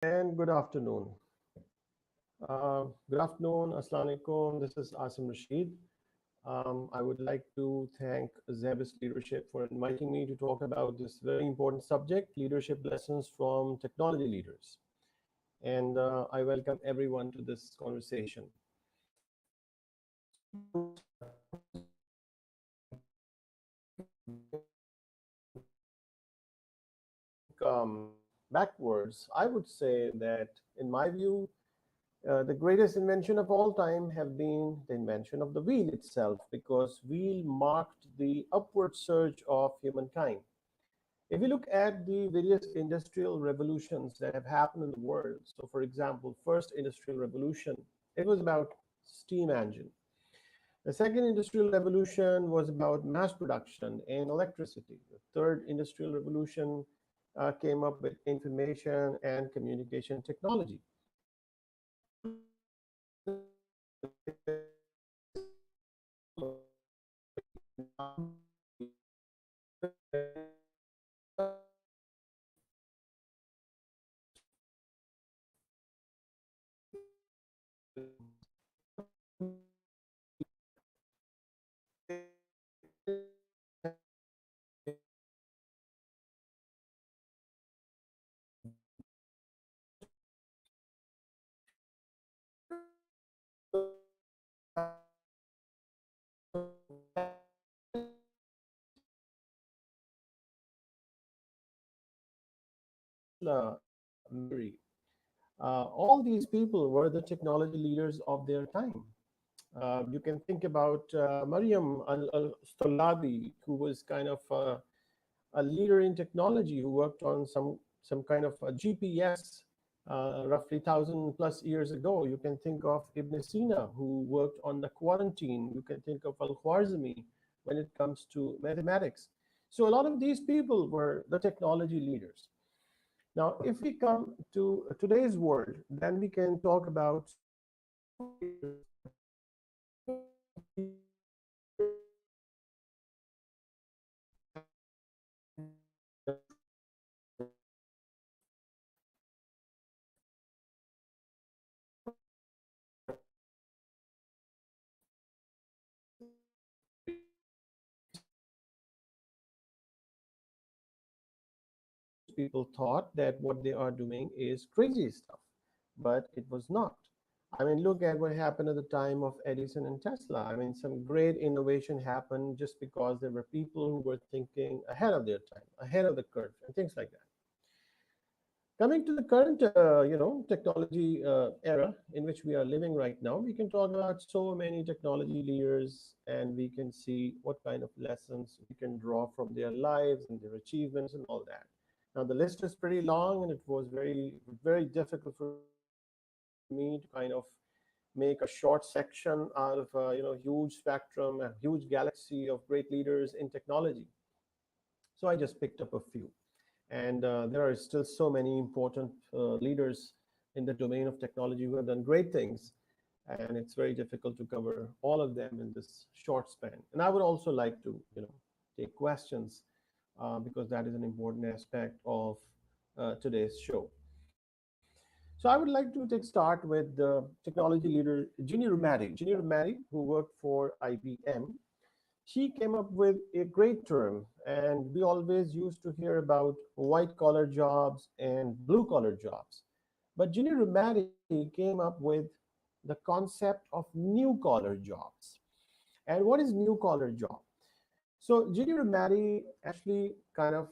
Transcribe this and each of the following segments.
And good afternoon. Good afternoon, Assalamu alaikum. This is Asim Rashid. I would like to thank Zeb's leadership for inviting me to talk about this very important subject, leadership lessons from technology leaders. And I welcome everyone to this conversation. Backwards, I would say that, in my view, the greatest invention of all time have been the invention of the wheel itself, because wheel marked the upward surge of humankind. If you look at the various industrial revolutions that have happened in the world, so for example, first industrial revolution, it was about steam engine. The second industrial revolution was about mass production and electricity. The third industrial revolution came up with information and communication technology. Mary. All these people were the technology leaders of their time. You can think about Mariam al-Stolabi, who was kind of a leader in technology, who worked on some kind of a GPS roughly 1,000+ years ago. You can think of Ibn Sina, who worked on the quarantine. You can think of Al-Khwarizmi when it comes to mathematics. So a lot of these people were the technology leaders. Now, if we come to today's world, then we can talk about people thought that what they are doing is crazy stuff, but it was not. I mean, look at what happened at the time of Edison and Tesla. I mean, some great innovation happened just because there were people who were thinking ahead of their time, ahead of the curve, and things like that. Coming to the current, technology era in which we are living right now, we can talk about so many technology leaders, and we can see what kind of lessons we can draw from their lives and their achievements and all that. Now, the list is pretty long, and it was very difficult for me to kind of make a short section out of huge spectrum, a huge galaxy of great leaders in technology. So I just picked up a few. And there are still so many important leaders in the domain of technology who have done great things. And it's very difficult to cover all of them in this short span. And I would also like to, take questions because that is an important aspect of today's show. So I would like to start with the technology leader, Ginny Rometty. Ginny Rometty, who worked for IBM, she came up with a great term, and we always used to hear about white collar jobs and blue collar jobs. But Ginny Rometty came up with the concept of new collar jobs. And what is new collar job? So Ginny Rometty actually kind of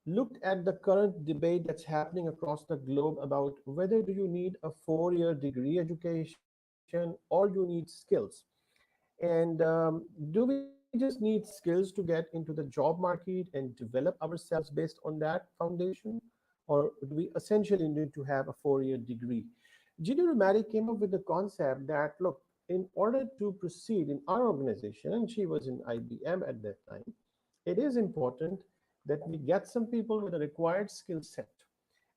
looked at the current debate that's happening across the globe about whether do you need a 4-year degree education or you need skills. And do we just need skills to get into the job market and develop ourselves based on that foundation? Or do we essentially need to have a 4-year degree? Ginny Rometty came up with the concept that, look, in order to proceed in our organization, and she was in IBM at that time, it is important that we get some people with a required skill set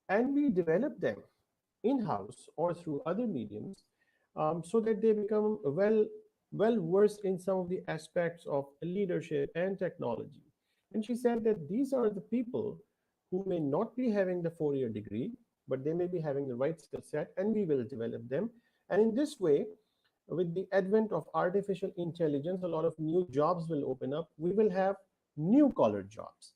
and we develop them in-house or through other mediums, so that they become well versed in some of the aspects of leadership and technology. And she said that these are the people who may not be having the 4-year degree, but they may be having the right skill set, and we will develop them. And in this way, with the advent of artificial intelligence, a lot of new jobs will open up. We will have new collar jobs.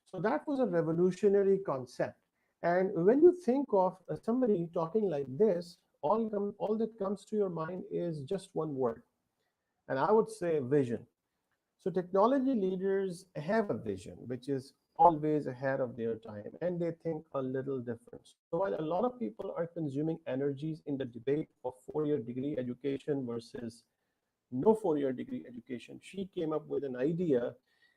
So that was a revolutionary concept. And when you think of somebody talking like this, all that comes to your mind is just one word, and I would say vision. So technology leaders have a vision which is always ahead of their time, and they think a little different. So while a lot of people are consuming energies in the debate of 4 year degree education versus no 4 year degree education, she came up with an idea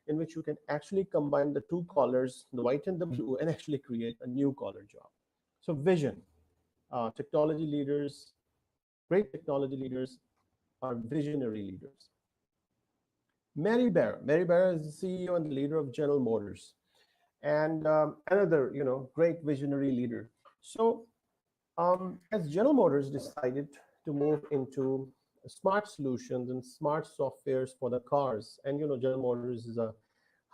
in which you can actually combine the two collars, the white and the blue, and actually create a new collar job. So vision. Technology leaders, great technology leaders, are visionary leaders. Mary Barra. Mary Barra is the CEO and the leader of General Motors, and another, great visionary leader. So, as General Motors decided to move into smart solutions and smart softwares for the cars, and General Motors is a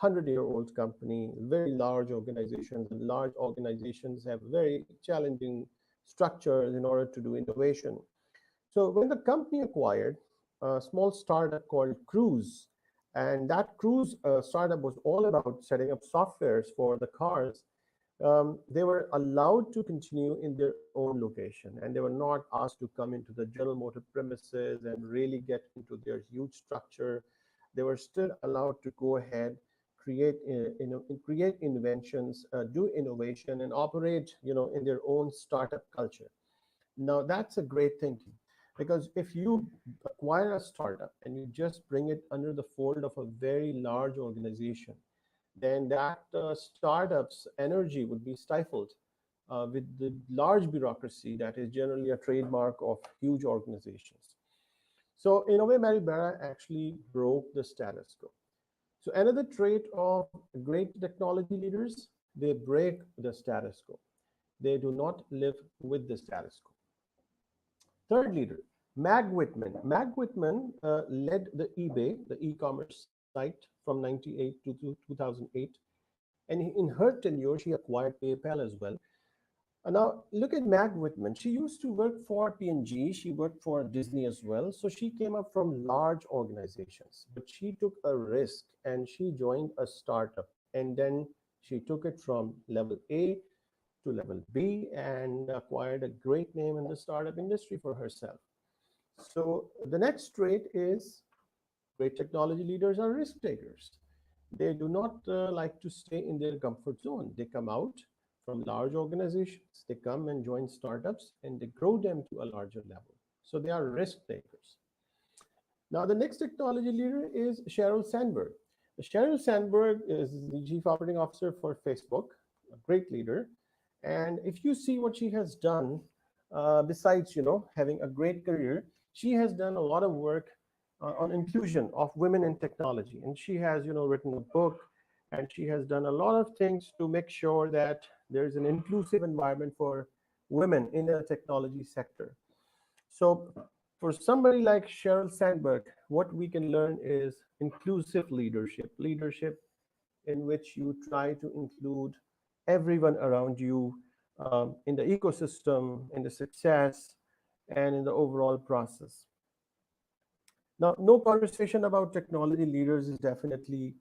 100-year-old company, very large organizations, and large organizations have very challenging structures in order to do innovation. So when the company acquired a small startup called Cruise, and that Cruise startup was all about setting up softwares for the cars, they were allowed to continue in their own location, and they were not asked to come into the General Motor premises and really get into their huge structure. They were still allowed to go ahead, create inventions, do innovation, and operate, in their own startup culture. Now that's a great thinking, because if you acquire a startup and you just bring it under the fold of a very large organization, then that startup's energy would be stifled with the large bureaucracy that is generally a trademark of huge organizations. So in a way, Mary Barra actually broke the status quo. So another trait of great technology leaders, they break the status quo. They do not live with the status quo. Third leader, Mag Whitman. Mag Whitman led the eBay, the e-commerce site, from 98 to 2008. And in her tenure, she acquired PayPal as well. Now, look at Mag Whitman. She used to work for P&G. She worked for Disney as well. So she came up from large organizations, but she took a risk and she joined a startup. And then she took it from level A to level B and acquired a great name in the startup industry for herself. So the next trait is great technology leaders are risk takers. They do not like to stay in their comfort zone. They come out from large organizations, they come and join startups, and they grow them to a larger level. So they are risk takers. Now, the next technology leader is Sheryl Sandberg. Sheryl Sandberg is the chief operating officer for Facebook, a great leader. And if you see what she has done, besides having a great career, she has done a lot of work on inclusion of women in technology, and she has written a book, and she has done a lot of things to make sure that there is an inclusive environment for women in the technology sector. So for somebody like Sheryl Sandberg, what we can learn is inclusive leadership in which you try to include everyone around you in the ecosystem, in the success, and in the overall process. Now, no conversation about technology leaders is definitely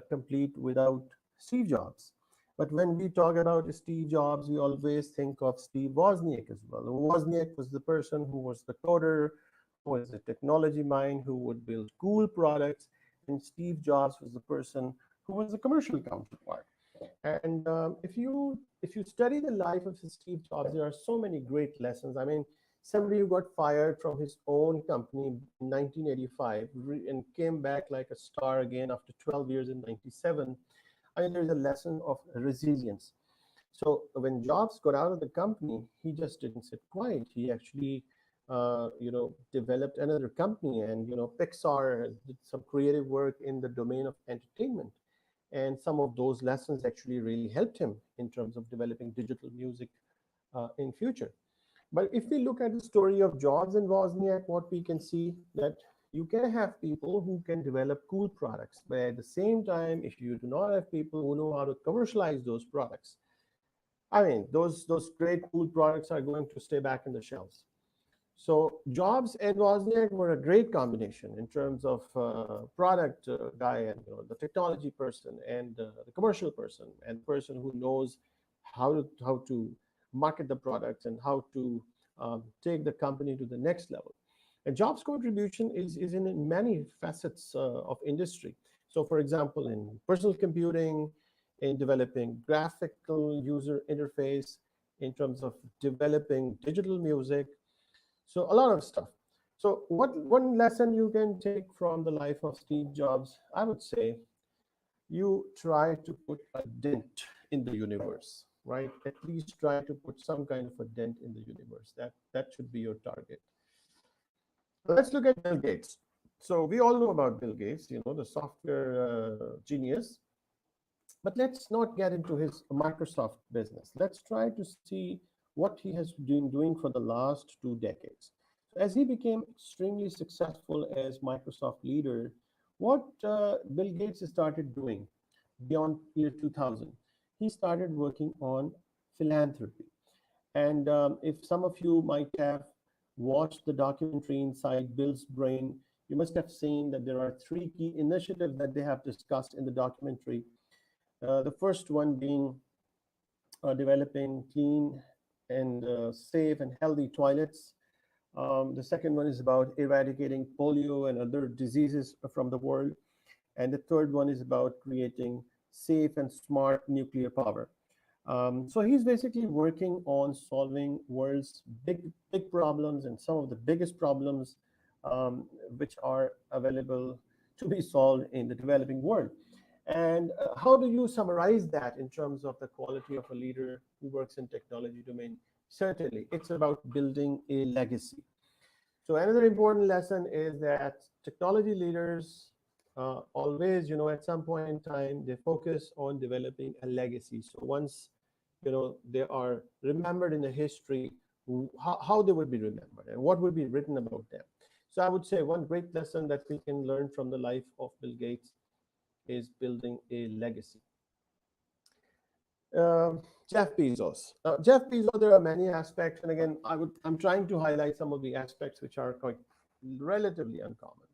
complete without Steve Jobs. But when we talk about Steve Jobs, we always think of Steve Wozniak as well. Wozniak was the person who was the coder, who was the technology mind, who would build cool products, and Steve Jobs was the person who was the commercial counterpart. And if you study the life of Steve Jobs, there are so many great lessons. I mean, somebody who got fired from his own company in 1985 and came back like a star again after 12 years in 97. I mean, there's a lesson of resilience. So when Jobs got out of the company, he just didn't sit quiet. He actually, developed another company, and Pixar did some creative work in the domain of entertainment. And some of those lessons actually really helped him in terms of developing digital music in future. But if we look at the story of Jobs and Wozniak, what we can see that you can have people who can develop cool products, but at the same time, if you do not have people who know how to commercialize those products, I mean, those great cool products are going to stay back in the shelves. So Jobs and Wozniak were a great combination in terms of product guy and the technology person and the commercial person and the person who knows how to market the products and how to take the company to the next level. And Jobs' contribution is in many facets of industry. So, for example, in personal computing, in developing graphical user interface, in terms of developing digital music, so a lot of stuff. So what one lesson you can take from the life of Steve Jobs, I would say you try to put a dent in the universe, right? At least try to put some kind of a dent in the universe. That should be your target. Let's look at Bill Gates. So we all know about Bill Gates, the software genius. But let's not get into his Microsoft business. Let's try to see what he has been doing for the last 2 decades. So as he became extremely successful as Microsoft leader, what Bill Gates started doing beyond year 2000, he started working on philanthropy. And if some of you might have watched the documentary Inside Bill's Brain, you must have seen that there are three key initiatives that they have discussed in the documentary. The first one being developing clean and safe and healthy toilets. The second one is about eradicating polio and other diseases from the world. And the third one is about creating safe and smart nuclear power. So he's basically working on solving world's big problems and some of the biggest problems which are available to be solved in the developing world. And how do you summarize that in terms of the quality of a leader who works in technology domain? Certainly, it's about building a legacy. So another important lesson is that technology leaders always, at some point in time, they focus on developing a legacy. So once, they are remembered in the history, how they would be remembered and what would be written about them. So I would say one great lesson that we can learn from the life of Bill Gates is building a legacy. Jeff Bezos. Jeff Bezos, there are many aspects, and again, I'm trying to highlight some of the aspects which are quite relatively uncommon.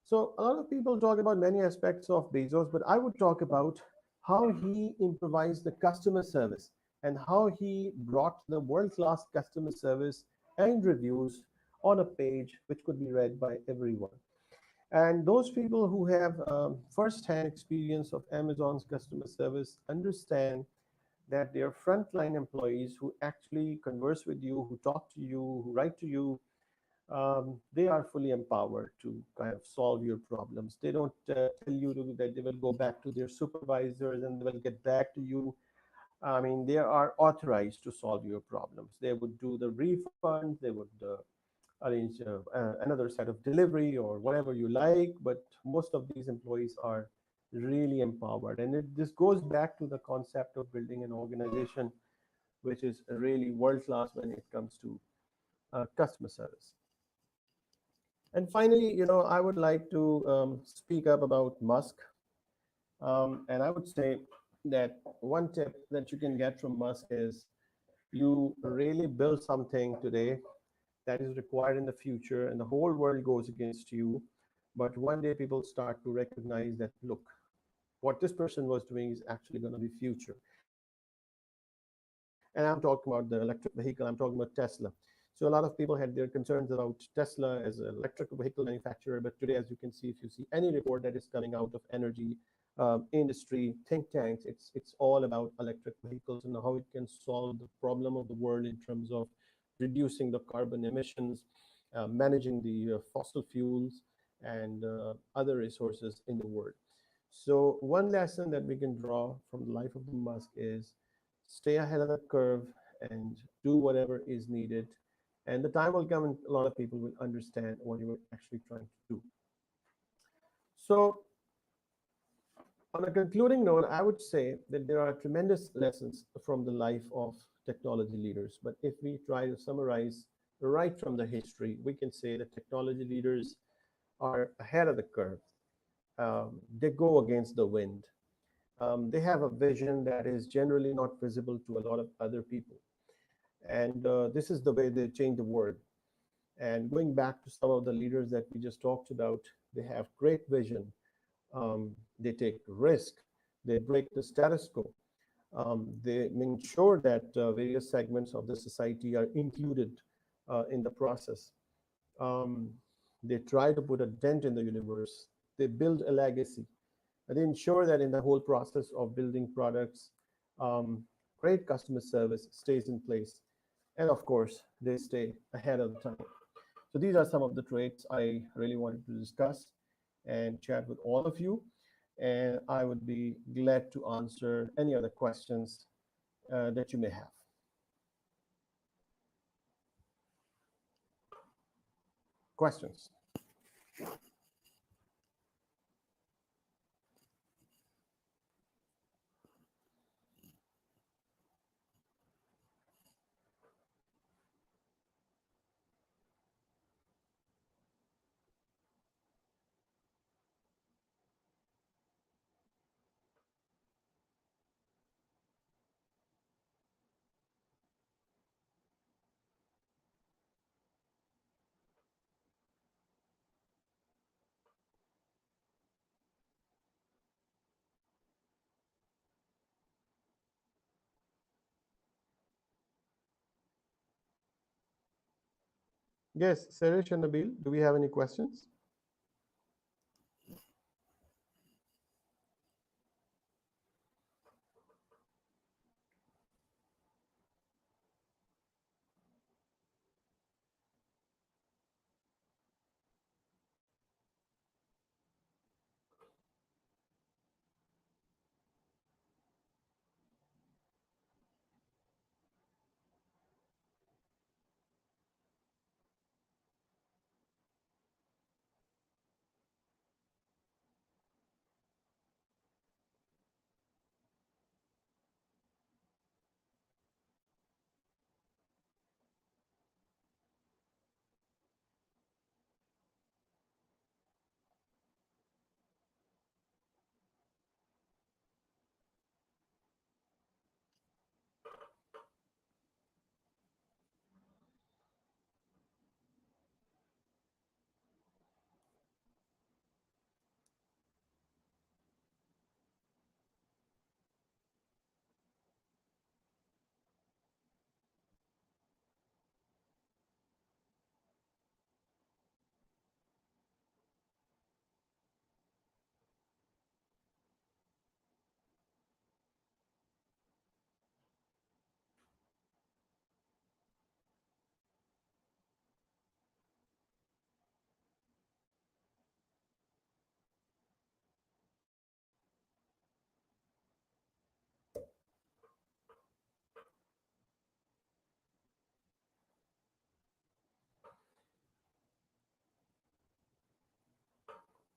So a lot of people talk about many aspects of Bezos, but I would talk about how he improvised the customer service and how he brought the world-class customer service and reviews on a page which could be read by everyone. And those people who have first-hand experience of Amazon's customer service understand that their frontline employees who actually converse with you, who talk to you, who write to you, they are fully empowered to kind of solve your problems. They don't tell you that they will go back to their supervisors and they will get back to you. I mean, they are authorized to solve your problems. They would do the refund, they would arrange another set of delivery or whatever you like, but most of these employees are really empowered. And this goes back to the concept of building an organization which is really world class when it comes to customer service. And finally, I would like to speak up about Musk. And I would say that one tip that you can get from Musk is you really build something today that is required in the future, and the whole world goes against you. But one day people start to recognize that, look, what this person was doing is actually going to be future. And I'm talking about the electric vehicle, I'm talking about Tesla. So a lot of people had their concerns about Tesla as an electric vehicle manufacturer, but today, as you can see, if you see any report that is coming out of energy industry think tanks, it's all about electric vehicles and how it can solve the problem of the world in terms of reducing the carbon emissions, managing the fossil fuels, and other resources in the world. So one lesson that we can draw from the life of the Musk is stay ahead of the curve and do whatever is needed. And the time will come and a lot of people will understand what you were actually trying to do. So on a concluding note, I would say that there are tremendous lessons from the life of technology leaders. But if we try to summarize right from the history, we can say that technology leaders are ahead of the curve. They go against the wind. They have a vision that is generally not visible to a lot of other people. And this is the way they change the world. And going back to some of the leaders that we just talked about, they have great vision. They take risk. They break the status quo. They make sure that various segments of the society are included in the process. Um, they try to put a dent in the universe. They build a legacy. And they ensure that in the whole process of building products, um, great customer service stays in place. And of course, they stay ahead of the time. So these are some of the traits I really wanted to discuss and chat with all of you. And I would be glad to answer any other questions that you may have. Questions? Yes, Sarish and Nabil, do we have any questions?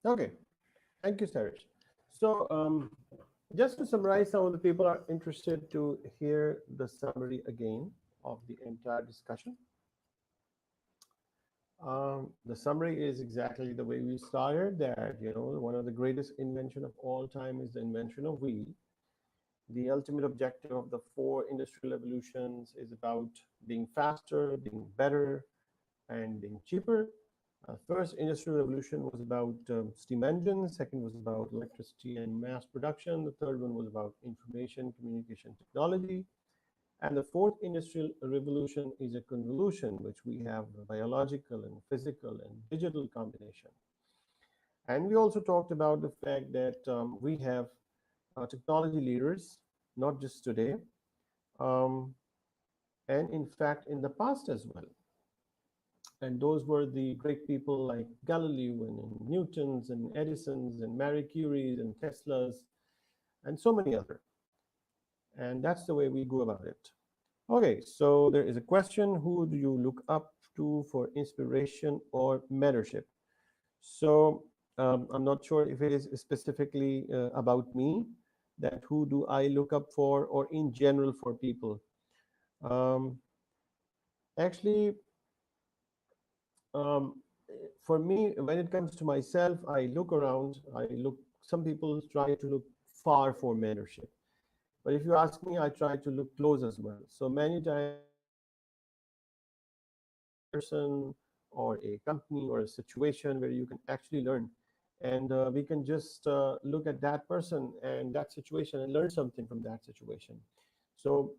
Okay, thank you, Sarish. So, just to summarize, some of the people are interested to hear the summary again of the entire discussion. The summary is exactly the way we started, that, one of the greatest invention of all time is the invention of wheel. The ultimate objective of the four industrial revolutions is about being faster, being better, and being cheaper. First industrial revolution was about steam engines. Second was about electricity and mass production. The third one was about information communication technology. And the fourth industrial revolution is a convolution, which we have the biological and physical and digital combination. And we also talked about the fact that we have technology leaders, not just today, um, and in fact in the past as well. And those were the great people like Galileo and Newtons and Edisons and Marie Curies and Teslas and so many other. And that's the way we go about it. Okay, so there is a question: who do you look up to for inspiration or mentorship? So I'm not sure if it is specifically about me, that who do I look up for, or in general for people. Um, Actually, um, for me, when it comes to myself, I look around. Some people try to look far for mentorship. But if you ask me, I try to look close as well. So many times we can person or a company or a situation where you can actually learn, and we can just look at that person and that situation and learn something from that situation. So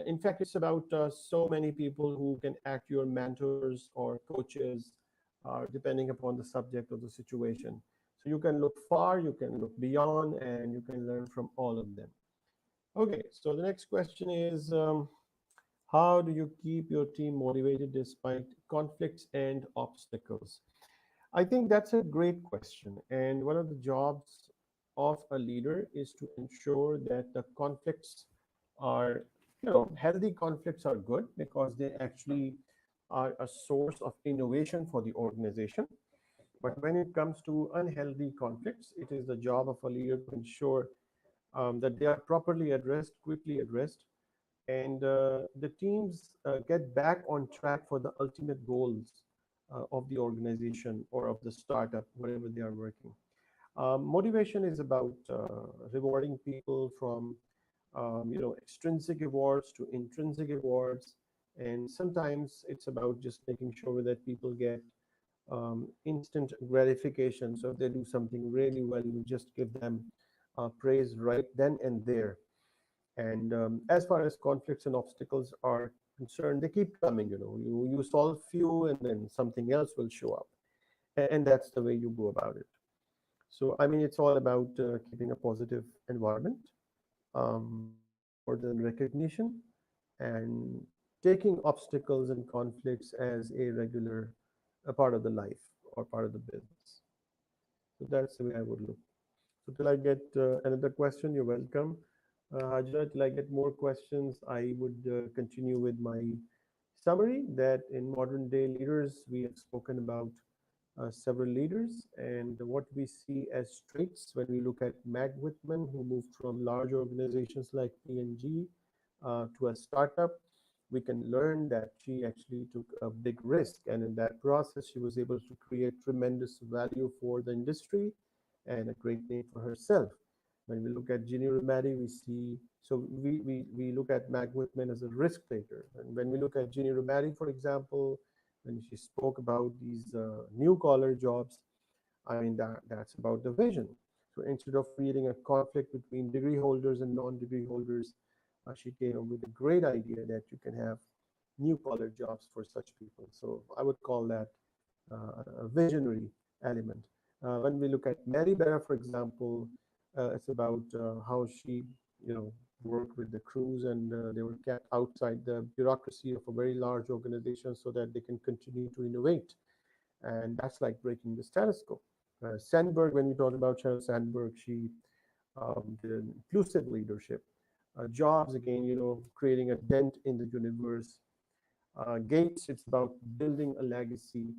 in fact, it's about so many people who can act your mentors or coaches, depending upon the subject or the situation. So you can look far, you can look beyond, and you can learn from all of them. Okay, so the next question is, how do you keep your team motivated despite conflicts and obstacles? I think that's a great question. And one of the jobs of a leader is to ensure that the conflicts are, healthy conflicts are good because they actually are a source of innovation for the organization. But when it comes to unhealthy conflicts, it is the job of a leader to ensure that they are properly addressed, quickly addressed, and the teams get back on track for the ultimate goals of the organization or of the startup, whatever they are working. Motivation is about rewarding people from extrinsic rewards to intrinsic rewards, and sometimes it's about just making sure that people get instant gratification. So if they do something really well, you just give them praise right then and there. And as far as conflicts and obstacles are concerned, they keep coming. You solve few, and then something else will show up, and that's the way you go about it. So I mean, it's all about keeping a positive environment, more than recognition, and taking obstacles and conflicts as a regular a part of the life or part of the business. So that's the way I would look. So till I get another question, you're welcome. Hajra, till I get more questions, I would continue with my summary that in modern day leaders, we have spoken about several leaders and what we see as traits when we look at Meg Whitman, who moved from large organizations like P&G to a startup. We can learn that she actually took a big risk, and in that process, she was able to create tremendous value for the industry and a great name for herself. When we look at Ginny Rometty, we see, so we look at Meg Whitman as a risk taker. And when we look at Ginny Rometty, for example, when she spoke about these new collar jobs, I mean, that's about the vision. So instead of creating a conflict between degree holders and non-degree holders, she came up with a great idea that you can have new collar jobs for such people. So I would call that a visionary element. When we look at Mary Berra, for example, it's about how she, worked with the crews, and they were kept outside the bureaucracy of a very large organization so that they can continue to innovate. And that's like breaking the status quo. Sandberg, when we talk about Sheryl Sandberg, she did an inclusive leadership. Jobs, again, creating a dent in the universe. Gates, it's about building a legacy.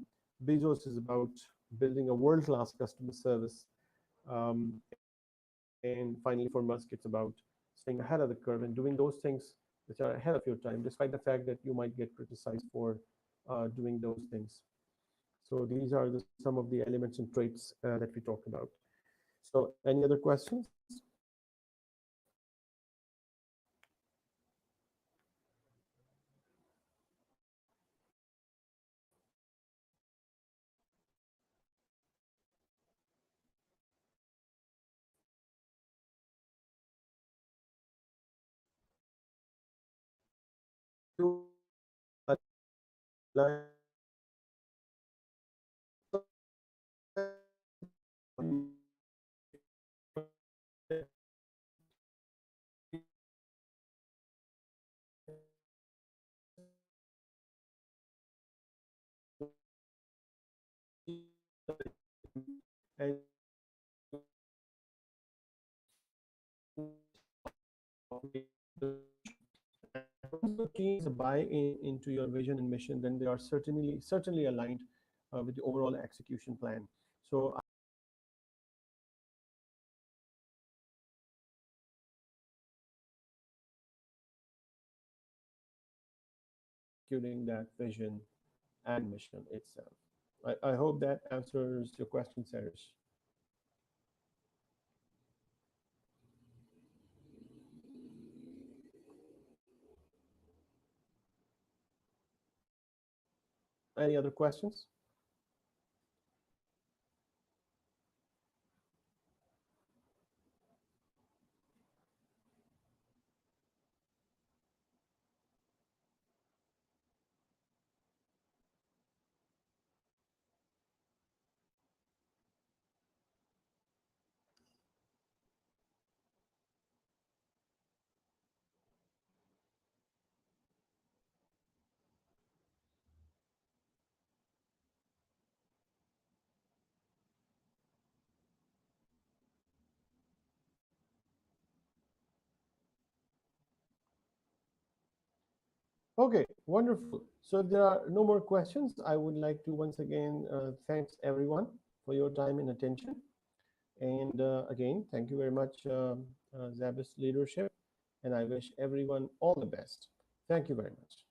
Bezos is about building a world-class customer service. And finally, for Musk, it's about staying ahead of the curve and doing those things which are ahead of your time, despite the fact that you might get criticized for doing those things. So these are some of the elements and traits that we talked about. So any other questions? And once the teams buy into your vision and mission, then they are certainly aligned with the overall execution plan. So executing that vision and mission itself. I hope that answers your question, Serish. Any other questions? Okay, wonderful. So if there are no more questions, I would like to once again thanks everyone for your time and attention. And again, thank you very much, Zabis leadership, and I wish everyone all the best. Thank you very much.